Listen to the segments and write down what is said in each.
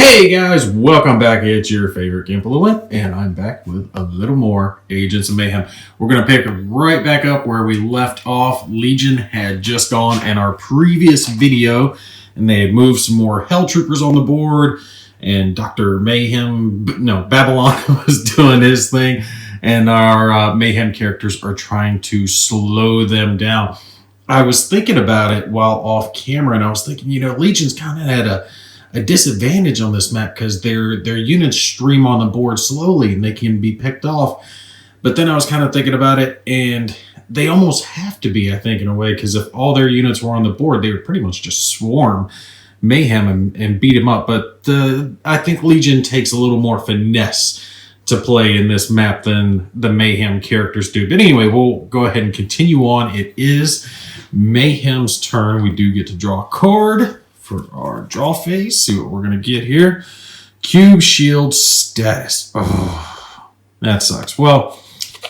Hey guys, welcome back. It's your favorite Gimpy, and I'm back with a little more Agents of Mayhem. We're going to pick right back up where we left off. Legion had just gone in our previous video, and they had moved some more Hell Troopers on the board, and Dr. Babylon was doing his thing, and our Mayhem characters are trying to slow them down. I was thinking about it while off camera, and I was thinking, Legion's kind of had a disadvantage on this map because their units stream on the board slowly and they can be picked off. But then I was kind of thinking about it, and they almost have to be, I think, in a way, because if all their units were on the board, they would pretty much just swarm Mayhem and beat him up. But I think Legion takes a little more finesse to play in this map than the Mayhem characters do. But anyway, we'll go ahead and continue on. It is Mayhem's turn. We do get to draw a card for our draw phase. See what we're going to get here. Cube shield status. Oh, that sucks. Well,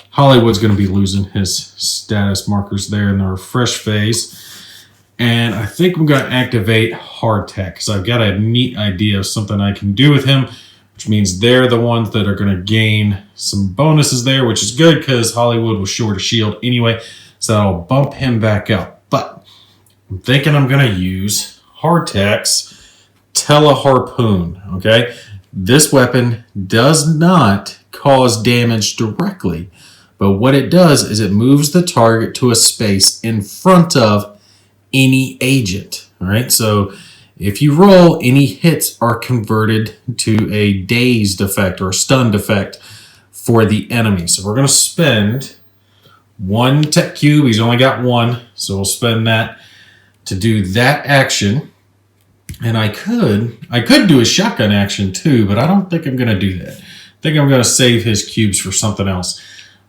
Hollywood's going to be losing his status markers there in the refresh phase. And I think I'm going to activate hardtack because I've got a neat idea of something I can do with him, which means they're the ones that are going to gain some bonuses there, which is good because Hollywood was short a shield anyway. So that'll bump him back up. But I'm thinking I'm going to use Hardtack's Tele-Harpoon, okay? This weapon does not cause damage directly, but what it does is it moves the target to a space in front of any agent, all right? So if you roll, any hits are converted to a dazed effect or a stunned effect for the enemy. So we're going to spend one tech cube. He's only got one, so we'll spend that to do that action. And I could do a shotgun action too, but I don't think I'm going to do that. I think I'm going to save his cubes for something else.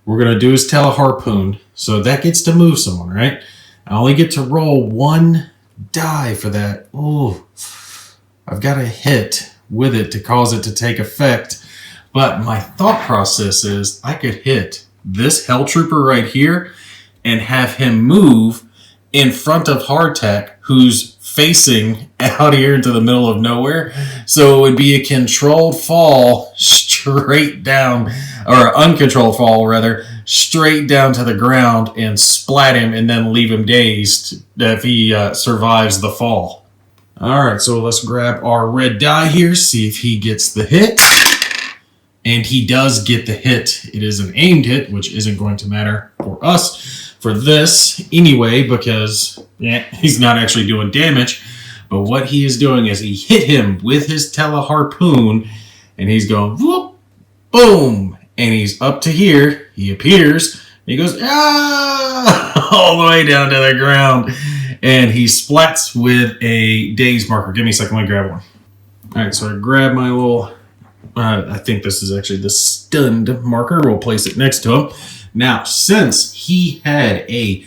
We're going to do his Tele-Harpoon, so that gets to move someone, right? I only get to roll one die for that. Oh, I've got to hit with it to cause it to take effect. But my thought process is I could hit this Hell Trooper right here and have him move in front of Hardtack, who's facing out here into the middle of nowhere. So it would be a controlled fall straight down, or an uncontrolled fall rather, straight down to the ground and splat him and then leave him dazed if he survives the fall. All right, so let's grab our red die here, see if he gets the hit. And he does get the hit. It is an aimed hit, which isn't going to matter for us for this anyway, because he's not actually doing damage. But what he is doing is he hit him with his Tele-Harpoon, and he's going whoop, boom, and he's up to here. He appears, and he goes all the way down to the ground, and he splats with a daze marker. Give me a second, let me grab one. All right, so I grab my little. I think this is actually the stunned marker. We'll place it next to him. Now, since he had a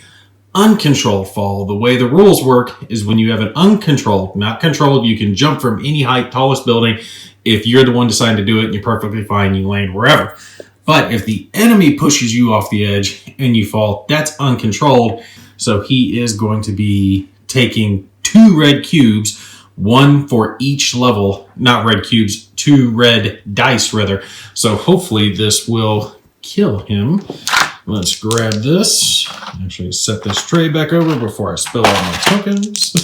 uncontrolled fall, the way the rules work is when you have an uncontrolled, not controlled, you can jump from any height, tallest building. If you're the one deciding to do it, and you're perfectly fine, you land wherever. But if the enemy pushes you off the edge and you fall, that's uncontrolled. So he is going to be taking 2 red cubes, one for each level, not red cubes, 2 red dice rather. So hopefully this will kill him. Let's grab this. Actually set this tray back over before I spill all my tokens.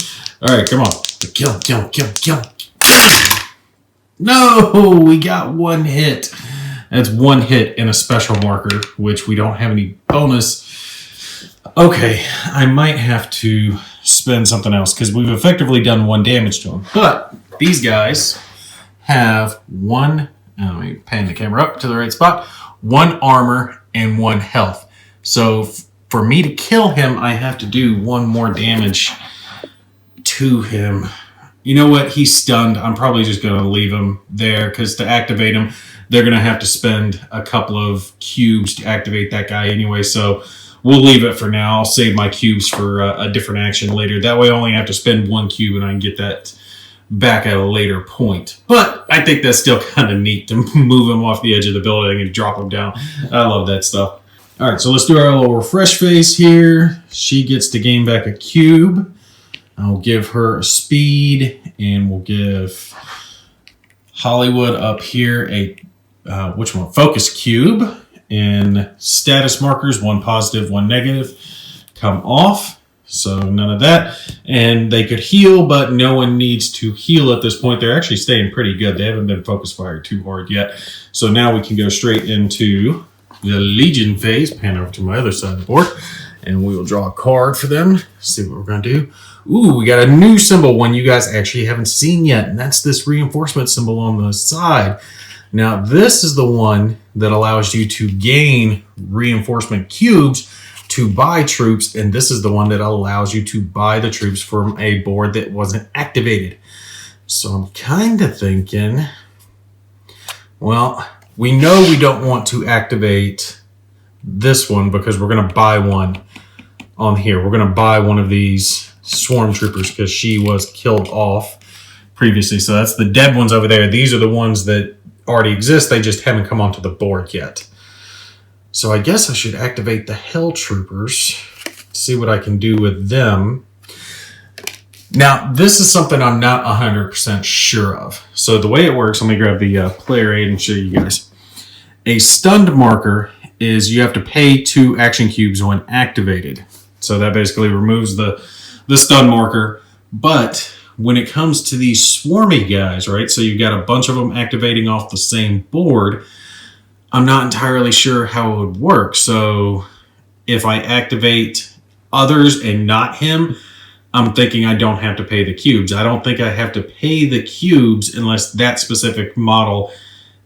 All right, come on. Kill him. No, we got one hit. That's one hit in a special marker, which we don't have any bonus. Okay, I might have to spend something else because we've effectively done 1 damage to him. But these guys have 1, let me pan the camera up to the right spot, 1 armor and 1 health. So for me to kill him, I have to do 1 more damage to him. You know what? He's stunned. I'm probably just going to leave him there because to activate him, they're going to have to spend a couple of cubes to activate that guy anyway. So we'll leave it for now. I'll save my cubes for a different action later. That way I only have to spend 1 cube and I can get that back at a later point. But I think that's still kind of neat to move him off the edge of the building and drop him down. I love that stuff. All right, so let's do our little refresh phase here. She gets to gain back a cube. I'll give her a speed, and we'll give Hollywood up here, which one? Focus cube. And status markers, one positive, one negative, come off. So none of that. And they could heal, but no one needs to heal at this point. They're actually staying pretty good. They haven't been focus fired too hard yet. So now we can go straight into the Legion phase. Pan over to my other side of the board. And we will draw a card for them. See what we're going to do. Ooh, we got a new symbol, one you guys actually haven't seen yet. And that's this reinforcement symbol on the side. Now, this is the one that allows you to gain reinforcement cubes to buy troops, and this is the one that allows you to buy the troops from a board that wasn't activated. So I'm kind of thinking, well, we know we don't want to activate this one because we're going to buy one on here. We're going to buy one of these swarm troopers because she was killed off previously. So that's the dead ones over there. These are the ones that already exist, they just haven't come onto the board yet. So I guess I should activate the Hell Troopers, see what I can do with them. Now, this is something I'm not 100% sure of. So the way it works, let me grab the player aid and show you guys. A stunned marker is you have to pay 2 action cubes when activated. So that basically removes the stun marker, but when it comes to these swarmy guys, right? So you've got a bunch of them activating off the same board. I'm not entirely sure how it would work. So if I activate others and not him, I'm thinking I don't have to pay the cubes. I don't think I have to pay the cubes unless that specific model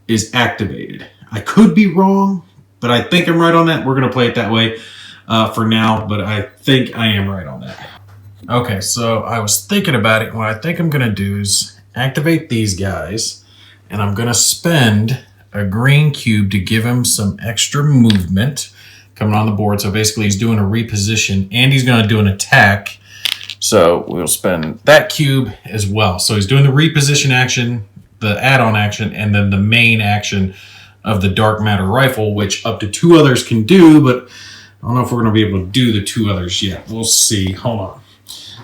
is activated. I could be wrong, but I think I'm right on that. We're going to play it that way for now, but I think I am right on that. Okay, so I was thinking about it. What I think I'm going to do is activate these guys, and I'm going to spend a green cube to give him some extra movement coming on the board. So basically he's doing a reposition, and he's going to do an attack. So we'll spend that cube as well. So he's doing the reposition action, the add-on action, and then the main action of the dark matter rifle, which up to 2 others can do, but I don't know if we're going to be able to do the 2 others yet. We'll see. Hold on.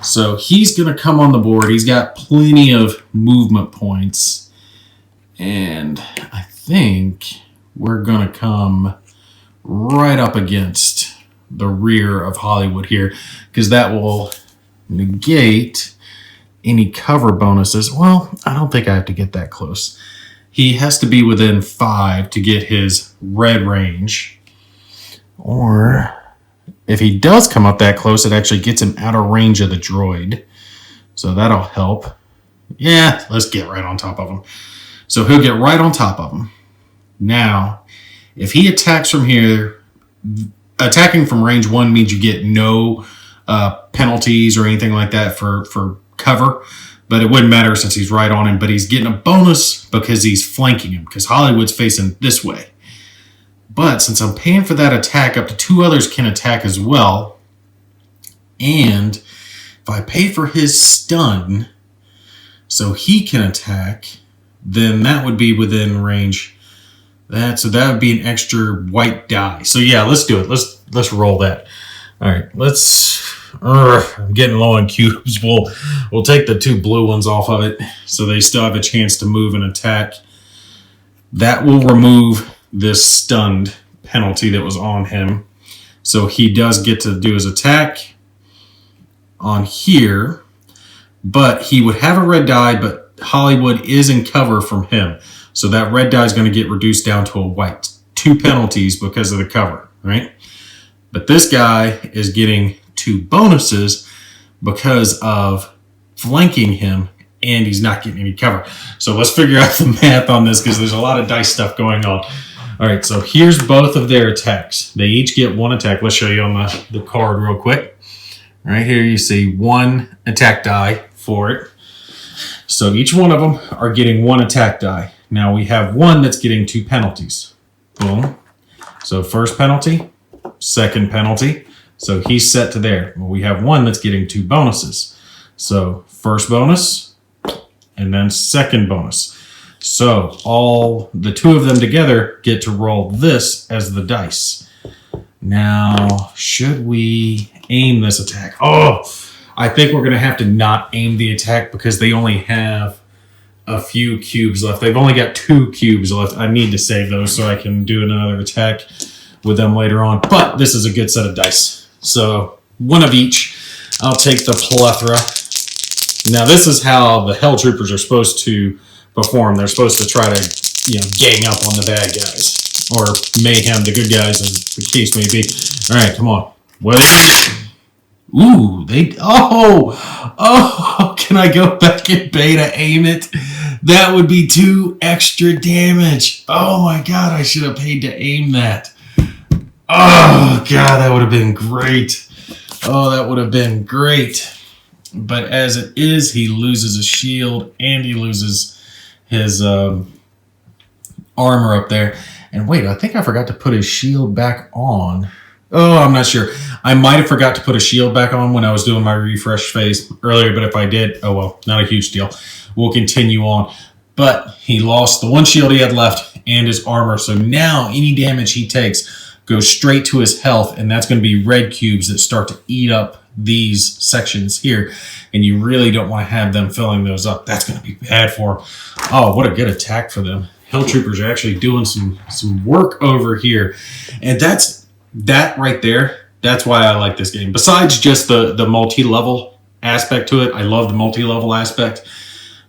So he's going to come on the board. He's got plenty of movement points. And I think we're going to come right up against the rear of Hollywood here, because that will negate any cover bonuses. Well, I don't think I have to get that close. He has to be within 5 to get his red range. Or if he does come up that close, it actually gets him out of range of the droid. So that'll help. Yeah, let's get right on top of him. So he'll get right on top of him. Now, if he attacks from here, attacking from range 1 means you get no penalties or anything like that for cover. But it wouldn't matter since he's right on him. But he's getting a bonus because he's flanking him, because Hollywood's facing this way. But since I'm paying for that attack, up to 2 others can attack as well. And if I pay for his stun so he can attack, then that would be within range. So that would be an extra white die. So yeah, let's do it. Let's roll that. All right, I'm getting low on cubes. We'll take the 2 blue ones off of it so they still have a chance to move and attack. That will remove this stunned penalty that was on him. So he does get to do his attack on here, but he would have a red die, but Hollywood is in cover from him. So that red die is going to get reduced down to a white. 2 penalties because of the cover, right? But this guy is getting 2 bonuses because of flanking him, and he's not getting any cover. So let's figure out the math on this because there's a lot of dice stuff going on. All right, so here's both of their attacks. They each get 1 attack. Let's show you on the card real quick. Right here you see 1 attack die for it. So each one of them are getting 1 attack die. Now we have 1 that's getting 2 penalties. Boom. So first penalty, second penalty. So he's set to there. Well, we have 1 that's getting 2 bonuses. So first bonus and then second bonus. So all the 2 of them together get to roll this as the dice. Now, should we aim this attack? Oh, I think we're going to have to not aim the attack because they only have a few cubes left. They've only got 2 cubes left. I need to save those so I can do another attack with them later on. But this is a good set of dice. So 1 of each. I'll take the plethora. Now this is how the Hell Troopers are supposed to perform. They're supposed to try to, gang up on the bad guys. Or Mayhem, the good guys, as the case may be. All right, come on. What is it? Ooh, can I go back and beta aim it? That would be 2 extra damage. Oh my God, I should have paid to aim that. Oh God, that would have been great. Oh, that would have been great. But as it is, he loses a shield and he loses his armor up there. And wait, I think I forgot to put his shield back on. Oh, I'm not sure. I might have forgot to put a shield back on when I was doing my refresh phase earlier, but if I did, oh well, not a huge deal. We'll continue on. But he lost the 1 shield he had left and his armor, so now any damage he takes goes straight to his health, and that's going to be red cubes that start to eat up these sections here, and you really don't want to have them filling those up. That's going to be bad for him. Oh, what a good attack for them. Hell Troopers are actually doing some work over here, and that right there, that's why I like this game. Besides just the multi-level aspect to it, I love the multi-level aspect,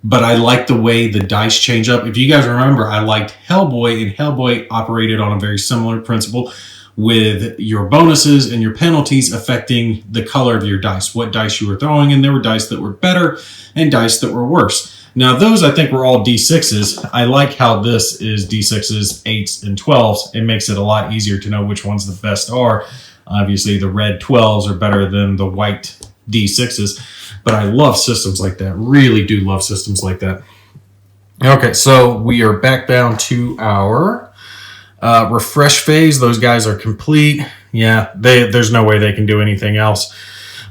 but I like the way the dice change up. If you guys remember, I liked Hellboy, and Hellboy operated on a very similar principle with your bonuses and your penalties affecting the color of your dice, what dice you were throwing, and there were dice that were better and dice that were worse. Now, those I think were all D6s. I like how this is D6s, 8s, and 12s. It makes it a lot easier to know which ones the best are. Obviously, the red 12s are better than the white D6s, but I love systems like that. Really do love systems like that. Okay, so we are back down to our refresh phase. Those guys are complete. Yeah, there's no way they can do anything else.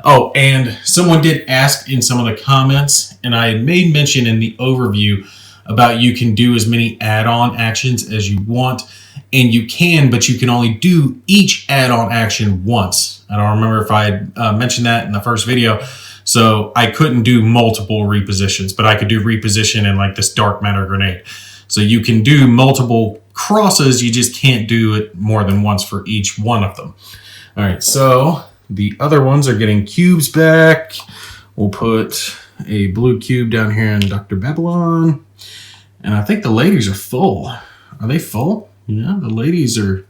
Oh, and someone did ask in some of the comments, and I had made mention in the overview about you can do as many add-on actions as you want, and you can, but you can only do each add-on action once. I don't remember if I had mentioned that in the first video, so I couldn't do multiple repositions, but I could do reposition in like this dark matter grenade. So you can do multiple crosses, you just can't do it more than once for each one of them. All right, so the other ones are getting cubes back. We'll put a blue cube down here in Dr. Babylon. And I think the ladies are full. Are they full? Yeah, the ladies are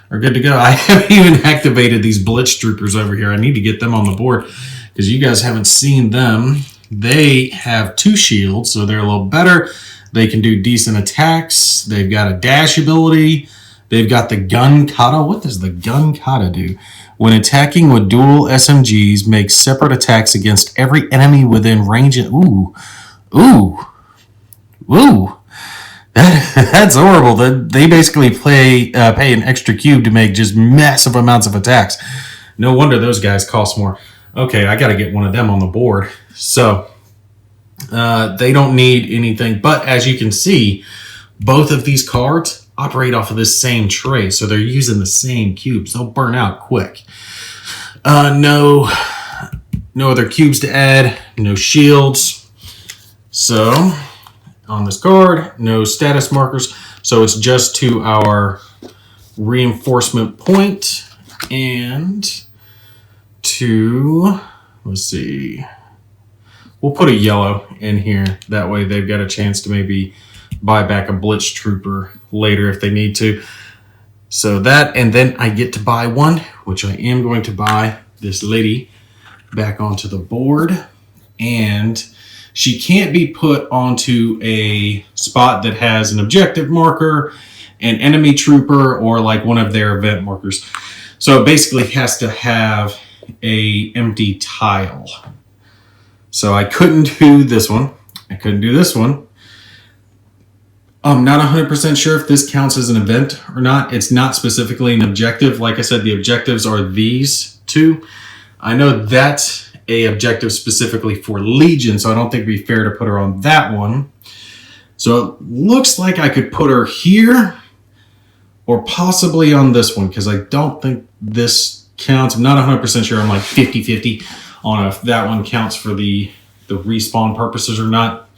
good to go. I haven't even activated these Blitz Troopers over here. I need to get them on the board because you guys haven't seen them. They have 2 shields, so they're a little better. They can do decent attacks. They've got a dash ability. They've got the gun kata. What does the gun kata do? When attacking with dual SMGs, make separate attacks against every enemy within range. Ooh. That's horrible. They basically pay an extra cube to make just massive amounts of attacks. No wonder those guys cost more. Okay, I got to get one of them on the board. So they don't need anything. But as you can see, both of these cards operate off of this same tray, so they're using the same cubes. They'll burn out quick. No other cubes to add, no shields. So on this card, no status markers, so it's just to our reinforcement point and to, let's see, we'll put a yellow in here. That way they've got a chance to maybe buy back a Blitz Trooper later if they need to. So that, and then I get to buy one, which I am going to buy this lady back onto the board. And she can't be put onto a spot that has an objective marker, an enemy trooper, or like one of their event markers. So it basically has to have a empty tile. So I couldn't do this one. I couldn't do this one. I'm not 100% sure if this counts as an event or not. It's not specifically an objective. Like I said, the objectives are these 2. I know that's a objective specifically for Legion, so I don't think it'd be fair to put her on that one. So it looks like I could put her here or possibly on this one because I don't think this counts. I'm not 100% sure. I'm like 50-50 on if that one counts for the respawn purposes or not.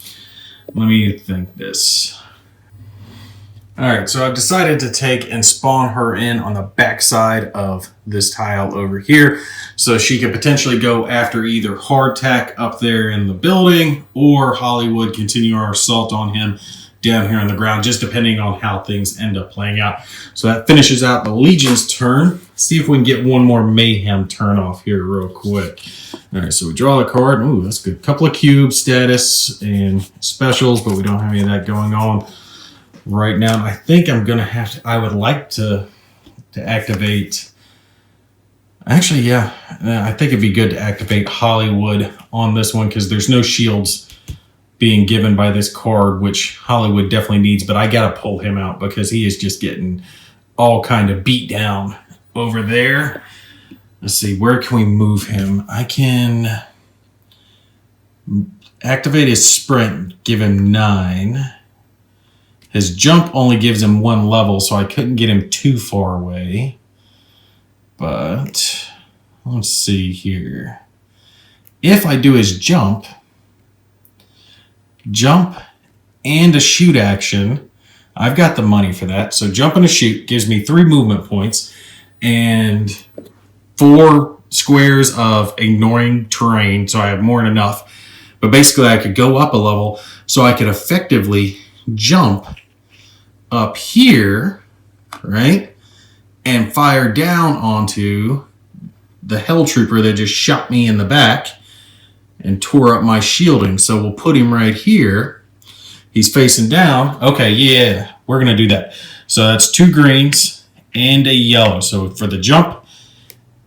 Let me think this. All right, so I've decided to take and spawn her in on the back side of this tile over here, so she could potentially go after either hardtack up there in the building or Hollywood continue our assault on him down here on the ground, just depending on how things end up playing out. So that finishes out the Legion's turn. Let's see if we can get one more Mayhem turn off here real quick. All right, so we draw a card. Ooh, that's good. Couple of cubes, status, and specials, but we don't have any of that going on right now. I think I'm gonna have to, I would like to activate, actually, yeah, I think it'd be good to activate Hollywood on this one because there's no shields being given by this card, which Hollywood definitely needs, but I gotta pull him out because he is just getting all kind of beat down over there. Let's see, where can we move him? I can activate his sprint, give him 9. His jump only gives him 1 level, so I couldn't get him too far away. But let's see here. If I do his jump and a shoot action, I've got the money for that. So jump and a shoot gives me 3 movement points and 4 squares of ignoring terrain, so I have more than enough. But basically I could go up a level, so I could effectively jump up here, right, and fire down onto the Hell Trooper that just shot me in the back and tore up my shielding. So we'll put him right here. He's facing down. Okay, yeah, we're gonna do that. So that's 2 greens and a yellow. So for the jump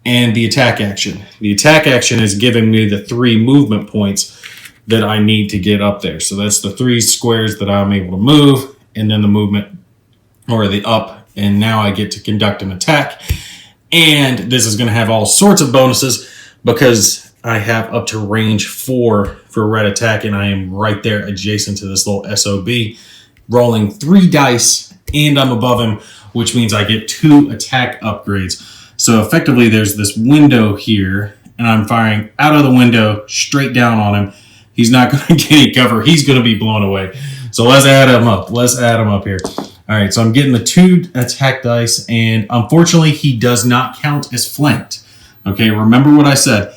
and the attack action. The attack action is giving me the 3 movement points that I need to get up there. So that's the 3 squares that I'm able to move, and then the movement or the up, and now I get to conduct an attack. And this is going to have all sorts of bonuses because I have up to range 4 for red attack, and I am right there adjacent to this little SOB, rolling 3 dice, and I'm above him, which means I get 2 attack upgrades. So effectively there's this window here, and I'm firing out of the window straight down on him. He's not going to get any cover. He's going to be blown away. So let's add him up. Let's add him up here. All right, so I'm getting the 2 attack dice, and unfortunately, he does not count as flanked. Okay, remember what I said.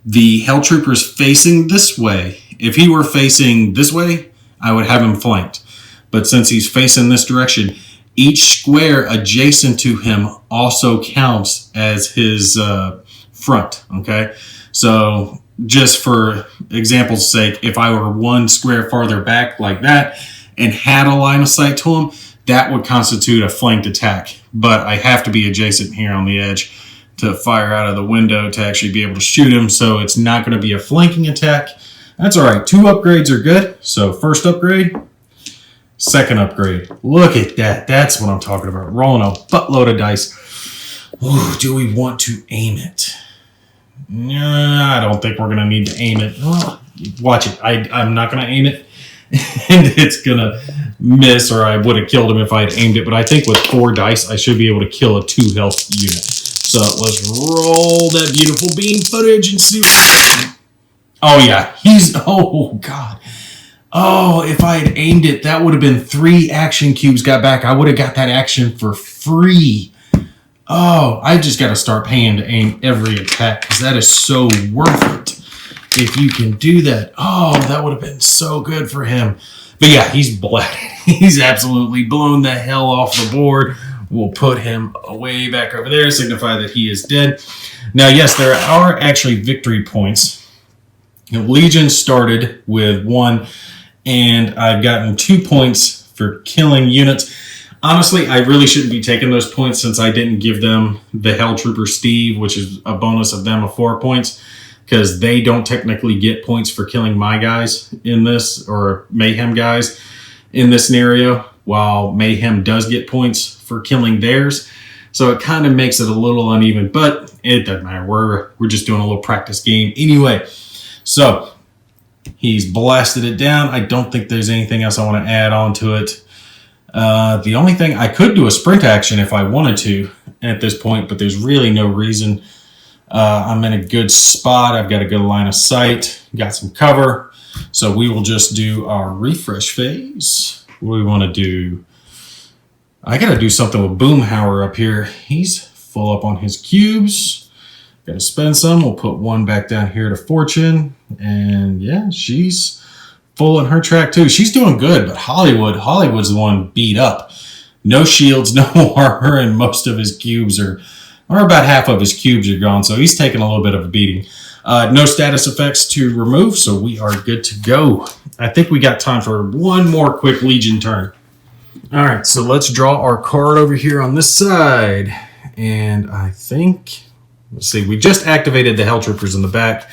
The Hell Trooper's facing this way. If he were facing this way, I would have him flanked. But since he's facing this direction, each square adjacent to him also counts as his front, okay? So just for example's sake, if I were 1 square farther back like that and had a line of sight to him, that would constitute a flanked attack. But I have to be adjacent here on the edge to fire out of the window to actually be able to shoot him. So it's not going to be a flanking attack. That's all right. 2 upgrades are good. So first upgrade, second upgrade. Look at that. That's what I'm talking about. Rolling a buttload of dice. Ooh, do we want to aim it? I don't think we're going to need to aim it. Watch it. I'm not going to aim it. And it's going to miss, or I would have killed him if I had aimed it. But I think with 4 dice, I should be able to kill a 2 health unit. So let's roll that beautiful beam footage and see. Oh, yeah. Oh, God. Oh, if I had aimed it, that would have been 3 action cubes got back. I would have got that action for free. Oh, I just got to start paying to aim every attack because that is so worth it. If you can do that, oh, that would have been so good for him. But yeah, he's black. He's absolutely blown the hell off the board. We'll put him way back over there, signify that he is dead. Now, yes, there are actually victory points. The Legion started with 1, and I've gotten 2 points for killing units. Honestly, I really shouldn't be taking those points since I didn't give them the Hell Trooper Steve, which is a bonus of them of 4 points, because they don't technically get points for killing my guys in this, or Mayhem guys in this scenario, while Mayhem does get points for killing theirs. So it kind of makes it a little uneven, but it doesn't matter. We're just doing a little practice game anyway. So he's blasted it down. I don't think there's anything else I want to add on to it. The only thing, I could do a sprint action if I wanted to at this point, but there's really no reason. I'm in a good spot. I've got a good line of sight, got some cover. So we will just do our refresh phase. What do we want to do? I got to do something with Boomhauer up here. He's full up on his cubes. Got to spend some. We'll put one back down here to Fortune. And yeah, she's full in her track too. She's doing good, but Hollywood's the one beat up. No shields, no armor, and most of his cubes or about half of his cubes are gone. So he's taking a little bit of a beating. No status effects to remove, so we are good to go. I think we got time for one more quick Legion turn. All right, so let's draw our card over here on this side. And I think, let's see, we just activated the Hell Troopers in the back.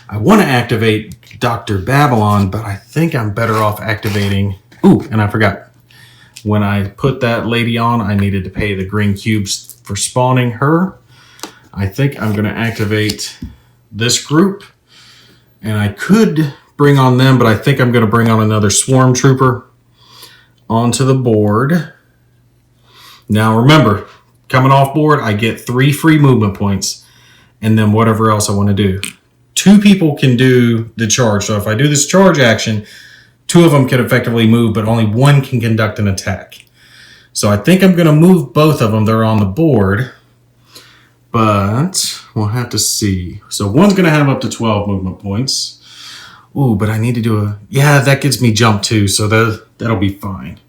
I want to activate Dr. Babylon, but I think I'm better off activating... Ooh, and I forgot. When I put that lady on, I needed to pay the green cubes for spawning her. I think I'm going to activate this group. And I could bring on them, but I think I'm going to bring on another Swarm Trooper onto the board. Now remember, coming off board, I get 3 free movement points. And then whatever else I want to do. 2 people can do the charge. So if I do this charge action, 2 of them can effectively move, but only 1 can conduct an attack. So I think I'm going to move both of them. They're on the board. But we'll have to see. So one's going to have up to 12 movement points. Ooh, but I need to do a... Yeah, that gets me jump too, so that'll be fine.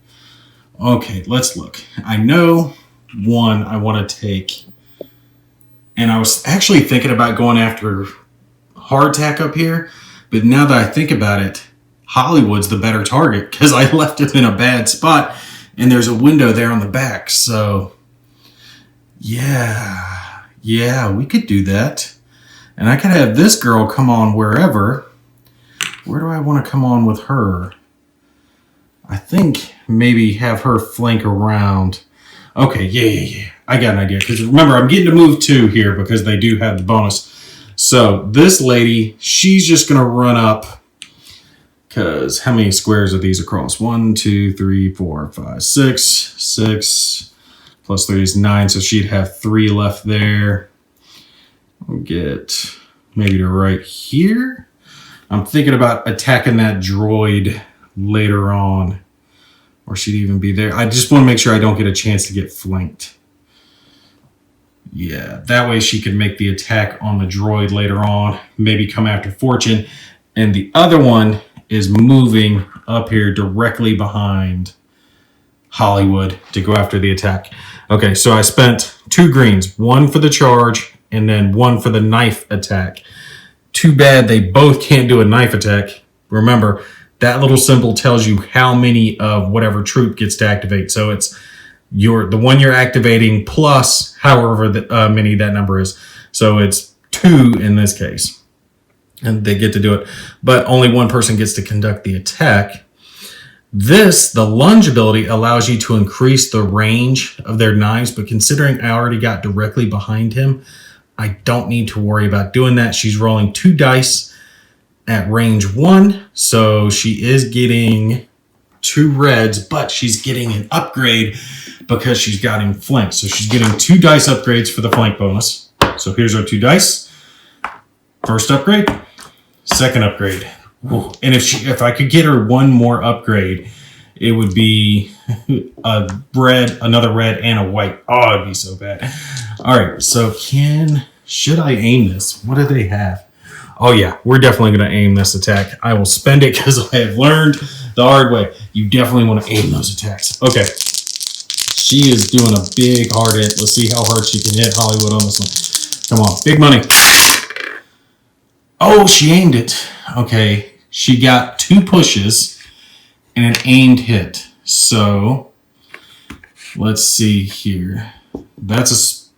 Okay, let's look. I know one I want to take. And I was actually thinking about going after Hardtack up here. But now that I think about it, Hollywood's the better target because I left him in a bad spot. And there's a window there on the back. So, yeah, we could do that. And I could have this girl come on wherever. Where do I want to come on with her? I think maybe have her flank around. Okay, yeah. I got an idea. Because remember, I'm getting to move 2 here because they do have the bonus. So this lady, she's just going to run up. Because how many squares are these across? 1, 2, 3, 4, 5, 6. 6 plus 3 is 9. So she'd have 3 left there. We'll get maybe to right here. I'm thinking about attacking that droid later on. Or she'd even be there. I just want to make sure I don't get a chance to get flanked. Yeah, that way she can make the attack on the droid later on. Maybe come after Fortune. And the other one is moving up here directly behind Hollywood to go after the attack. Okay, so I spent 2 greens. 1 for the charge and then 1 for the knife attack. Too bad they both can't do a knife attack. Remember, that little symbol tells you how many of whatever troop gets to activate. So it's the one you're activating plus however many that number is. So it's 2 in this case. And they get to do it. But only 1 person gets to conduct the attack. The Lunge Ability allows you to increase the range of their knives. But considering I already got directly behind him, I don't need to worry about doing that. She's rolling 2 dice at range 1. So she is getting 2 reds, but she's getting an upgrade because she's got him flanked. So she's getting 2 dice upgrades for the flank bonus. So here's our 2 dice. First upgrade, second upgrade. Ooh. And if I could get her 1 more upgrade, it would be another red and a white. Oh, it'd be so bad. All right, so should I aim this? What do they have? Oh yeah, we're definitely going to aim this attack. I will spend it because I have learned the hard way. You definitely want to aim those attacks. Okay. She is doing a big hard hit. Let's see how hard she can hit Hollywood on this one. Come on, big money. Oh, she aimed it. Okay, she got 2 pushes and an aimed hit. So, let's see here.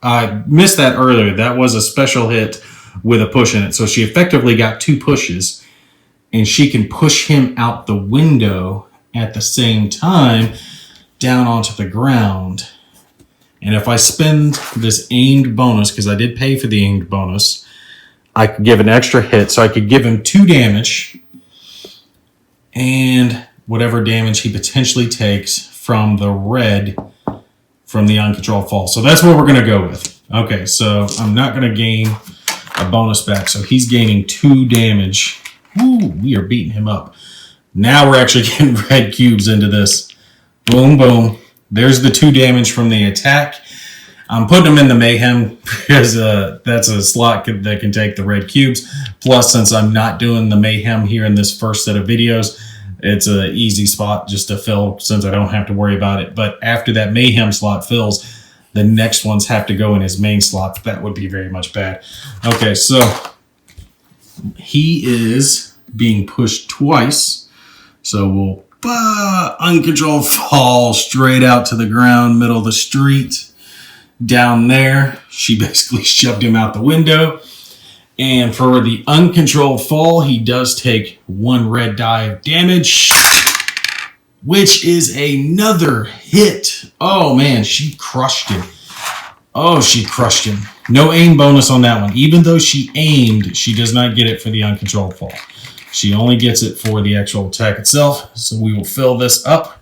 I missed that earlier. That was a special hit with a push in it. So she effectively got 2 pushes and she can push him out the window at the same time down onto the ground. And if I spend this aimed bonus, because I did pay for the aimed bonus, I could give an extra hit. So I could give him 2 damage and whatever damage he potentially takes from the red from the uncontrolled fall. So that's what we're going to go with. Okay, so I'm not going to gain a bonus back. So he's gaining 2 damage Ooh, we are beating him up. Now we're actually getting red cubes into this. Boom, boom. There's the 2 damage from the attack. I'm putting them in the Mayhem because that's a slot that can take the red cubes. Plus, since I'm not doing the Mayhem here in this first set of videos, it's an easy spot just to fill since I don't have to worry about it. But after that Mayhem slot fills, the next ones have to go in his main slot. That would be very much bad. Okay, so he is being pushed twice. So we'll uncontrolled fall straight out to the ground, middle of the street. Down there, she basically shoved him out the window. And for the uncontrolled fall, he does take 1 red die of damage, which is another hit. Oh man, she crushed him. Oh, she crushed him. No aim bonus on that one. Even though she aimed, she does not get it for the uncontrolled fall. She only gets it for the actual attack itself. So we will fill this up.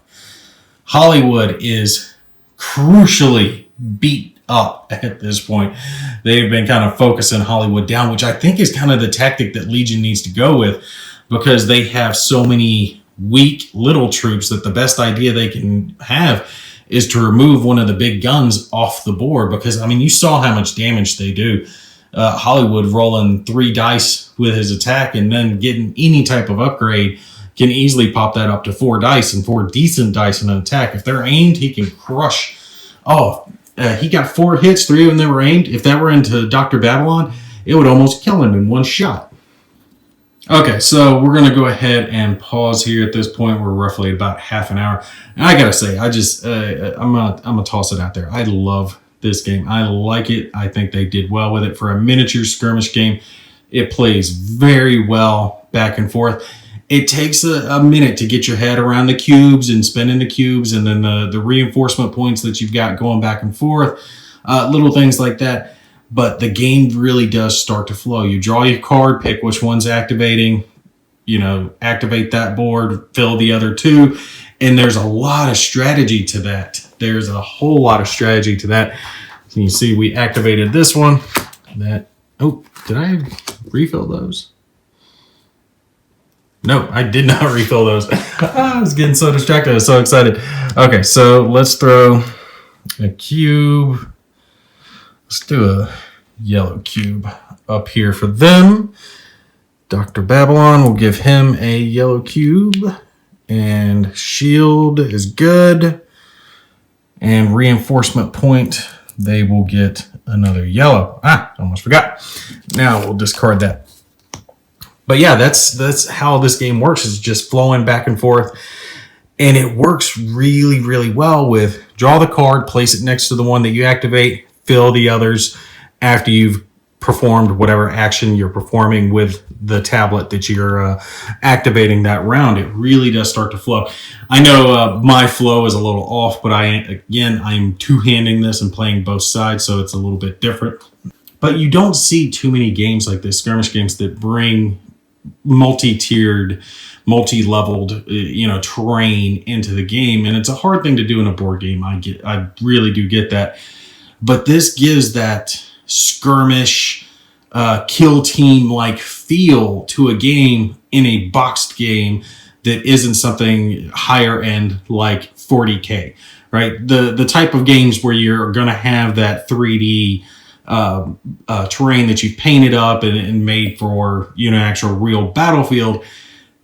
Hollywood is crucially beat up at this point. They've been kind of focusing Hollywood down, which I think is kind of the tactic that Legion needs to go with, because they have so many weak little troops that the best idea they can have is to remove one of the big guns off the board. Because, I mean, you saw how much damage they do. Hollywood rolling 3 dice with his attack and then getting any type of upgrade can easily pop that up to 4 dice and 4 decent dice in an attack. If they're aimed, he can crush. He got 4 hits, 3 of them that were aimed. If that were into Dr. Babylon, it would almost kill him in one shot. Okay, so we're going to go ahead and pause here at this point. We're roughly about half an hour. And I got to say, I'm gonna toss it out there. I love this game. I like it. I think they did well with it. For a miniature skirmish game, it plays very well back and forth. It takes a minute to get your head around the cubes and spinning the cubes, and then the reinforcement points that you've got going back and forth, little things like that. But the game really does start to flow. You draw your card, pick which one's activating, activate that board, fill the other 2. And there's a lot of strategy to that. There's a whole lot of strategy to that. So you see we activated this one. Did I refill those? No, I did not refill those. I was getting so distracted. I was so excited. Okay, so let's throw a cube. Let's do a yellow cube up here for them. Dr. Babylon will give him a yellow cube. And shield is good. And reinforcement point, they will get another yellow. Almost forgot. Now we'll discard that. But yeah, that's how this game works, is just flowing back and forth. And it works really, really well with draw the card, place it next to the one that you activate, fill the others after you've performed whatever action you're performing with the tablet that you're activating that round. It really does start to flow. I know my flow is a little off, but I'm two-handing this and playing both sides, so it's a little bit different. But you don't see too many games like this, skirmish games, that bring multi-tiered, multi-leveled, terrain into the game, and it's a hard thing to do in a board game. I really do get that, but this gives that skirmish, kill team like feel to a game in a boxed game that isn't something higher end like 40K, right? The type of games where you're going to have that 3D terrain that you've painted up and made for actual real battlefield.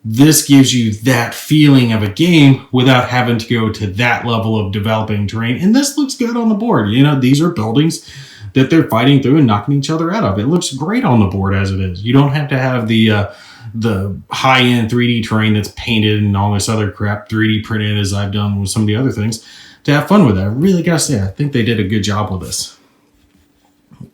This gives you that feeling of a game without having to go to that level of developing terrain. And this looks good on the board. These are buildings that they're fighting through and knocking each other out of. It looks great on the board as it is. You don't have to have the high-end 3D terrain that's painted and all this other crap 3D printed, as I've done with some of the other things, to have fun with it. I really gotta say, I think they did a good job with this.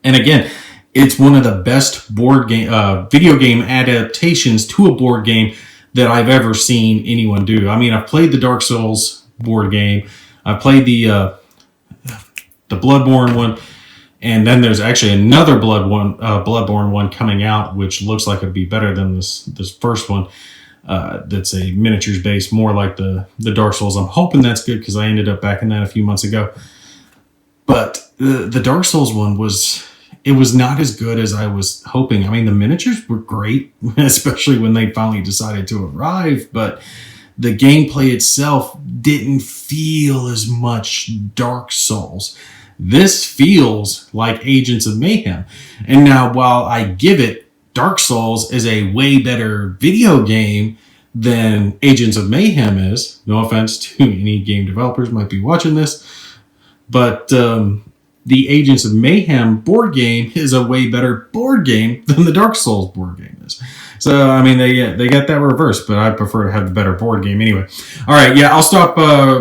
And again, it's one of the best board game, video game adaptations to a board game that I've ever seen anyone do. I mean, I've played the Dark Souls board game. I've played the Bloodborne one. And then there's actually another Bloodborne one coming out, which looks like it'd be better than this first one. That's a miniatures based, more like the Dark Souls. I'm hoping that's good because I ended up backing that a few months ago. But the Dark Souls one it was not as good as I was hoping. I mean, the miniatures were great, especially when they finally decided to arrive, but the gameplay itself didn't feel as much Dark Souls. This feels like Agents of Mayhem. And now, while I give it, Dark Souls is a way better video game than Agents of Mayhem is. No offense to any game developers might be watching this, but the Agents of Mayhem board game is a way better board game than the Dark Souls board game is. So, I mean, they got that reversed, but I prefer to have the better board game anyway. All right, yeah, I'll stop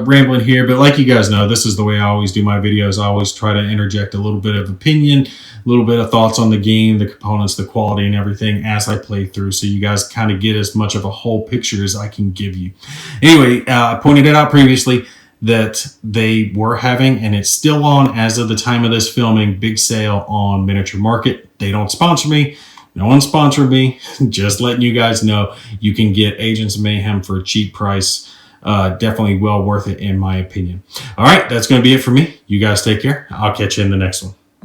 rambling here, but like you guys know, this is the way I always do my videos. I always try to interject a little bit of opinion, a little bit of thoughts on the game, the components, the quality, and everything as I play through, so you guys kind of get as much of a whole picture as I can give you. Anyway, I pointed it out previously that they were having, and it's still on as of the time of this filming, big sale on Miniature Market. They don't sponsor me. No one sponsored me. Just letting you guys know you can get Agents of Mayhem for a cheap price. Definitely well worth it in my opinion. All right, that's going to be it for me. You guys take care. I'll catch you in the next one.